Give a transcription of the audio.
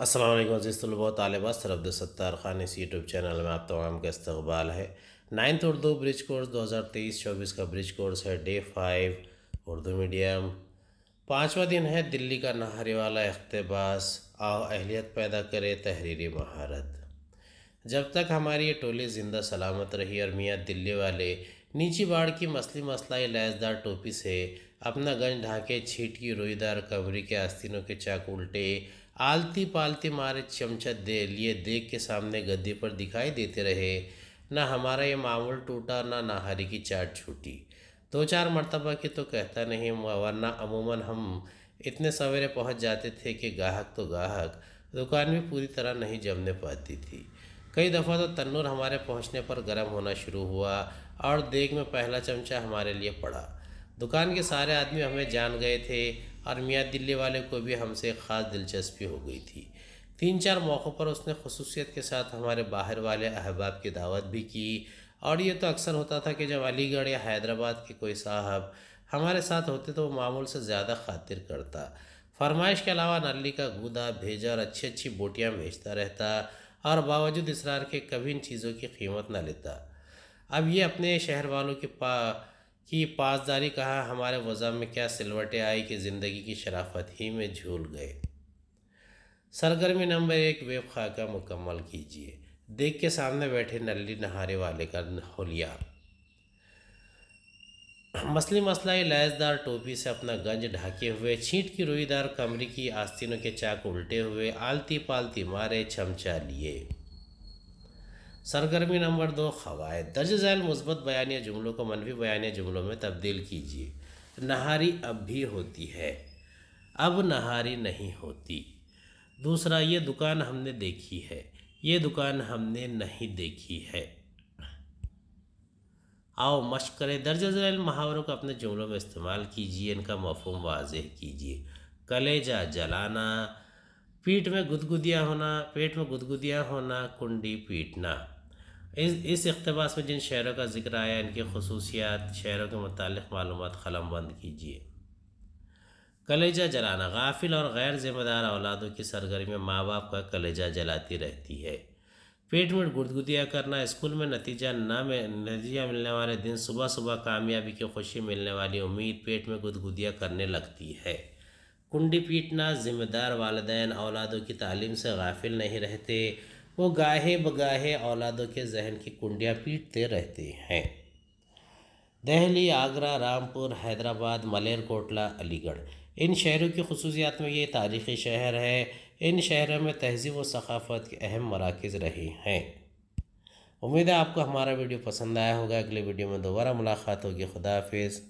अस्सलाम वालेकुम अज़ीज़ तलबा व तालिबात। सर अब्दुलसत्तार ख़ान इस यूट्यूब चैनल में आप तमाम का इस्तक़बाल है। 9th उर्दू ब्रिज कोर्स 2023-24 का ब्रिज कोर्स है डे 5 उर्दू मीडियम। 5वां दिन है दिल्ली का नहारी वाला इख्तिबास। आओ अहलियत पैदा करे तहरीरी महारत। जब तक हमारी ये टोली ज़िंदा सलामत रही और मियाँ दिल्ली वाले नीची बाड़ की मसली मसलाई लैसदार टोपी से अपना गंज ढाके छीट की रोईदार कमरी के आस्तीनों के चाक उल्टे आलती पालती मारे चमचा दे लिए देख के सामने गद्दी पर दिखाई देते रहे, ना हमारा ये मामूल टूटा ना नाहरी की चाट छूटी। 2-4 मरतबा की तो कहता नहीं, वरना अमूमन हम इतने सवेरे पहुंच जाते थे कि गाहक तो गाहक दुकान भी पूरी तरह नहीं जमने पाती थी। कई दफ़ा तो तन्नूर हमारे पहुंचने पर गर्म होना शुरू हुआ और देग में पहला चमचा हमारे लिए पड़ा। दुकान के सारे आदमी हमें जान गए थे और मियाँ दिल्ली वाले को भी हमसे ख़ास दिलचस्पी हो गई थी। 3-4 मौक़ों पर उसने खसूसियत के साथ हमारे बाहर वाले अहबाब की दावत भी की, और ये तो अक्सर होता था कि जब अलीगढ़ या हैदराबाद के कोई साहब हमारे साथ होते तो वो मामूल से ज़्यादा खातिर करता। फरमाइश के अलावा नल्ली का गूदा भेजा और अच्छी अच्छी बोटियाँ भेजता रहता, और बावजूद इसरार के कभी इन चीज़ों की कीमत न लेता। अब ये अपने शहर वालों की पासदारी कहाँ हमारे वज़ा में क्या सिलवटें आई कि ज़िंदगी की शराफत ही में झूल गए। सरगर्मी नंबर 1 वेब खाका मुकम्मल कीजिए। देख के सामने बैठे नल्ली नहारे वाले का होलिया मसली मसलाई लैसदार टोपी से अपना गंज ढाके हुए छींट की रुईदार कमरी की आस्तीनों के चाक उल्टे हुए आलती पालती मारे छमचा लिए। सरगर्मी नंबर 2 ख़वायद दर्ज झैल मुस्बत बयानिया जुमलों को मनफी बयानिया जुमलों में तब्दील कीजिए। नहारी अब भी होती है, अब नहारी नहीं होती। दूसरा, ये दुकान हमने देखी है, ये दुकान हमने नहीं देखी है। आओ मश्क करें। दर्ज झैल मुहावरों को अपने जुमलों में इस्तेमाल कीजिए, इनका मफ़हूम वाज़ेह कीजिए। कलेजा जलाना, पेट में गुदगुदियाँ होना, कुंडी पीटना। इस इक़्तिबास में जिन शहरों का ज़िक्र आया, इनकी खसूसियात, शहरों के मुतालिक़ मालूमात क़लमबंद कीजिए। कलेजा जलाना, गाफिल और गैर ज़िम्मेदार औलादों की सरगर्मी माँ बाप का कलेजा जलाती रहती है। पेट में गुदगुदिया करना, स्कूल में नतीजा मिलने वाले दिन सुबह सुबह कामयाबी की खुशी मिलने वाली उम्मीद पेट में गुदगुदिया करने लगती है। कुंडी पीटना, ज़िम्मेदार वालिदैन औलादों की तालीम से गाफिल नहीं रहते, वो गाहे बगाहे औलादों के जहन की कुंडियाँ पीटते रहते हैं। दिल्ली, आगरा, रामपुर, हैदराबाद, मलेरकोटला, अलीगढ़, इन शहरों की खसूसियात में ये तारीख़ी शहर है। इन शहरों में तहज़ीब व सक़ाफ़त के अहम मराकिज़ रहे हैं। उम्मीद है आपको हमारा वीडियो पसंद आया होगा। अगले वीडियो में दोबारा मुलाकात होगी। खुदा हाफिज़।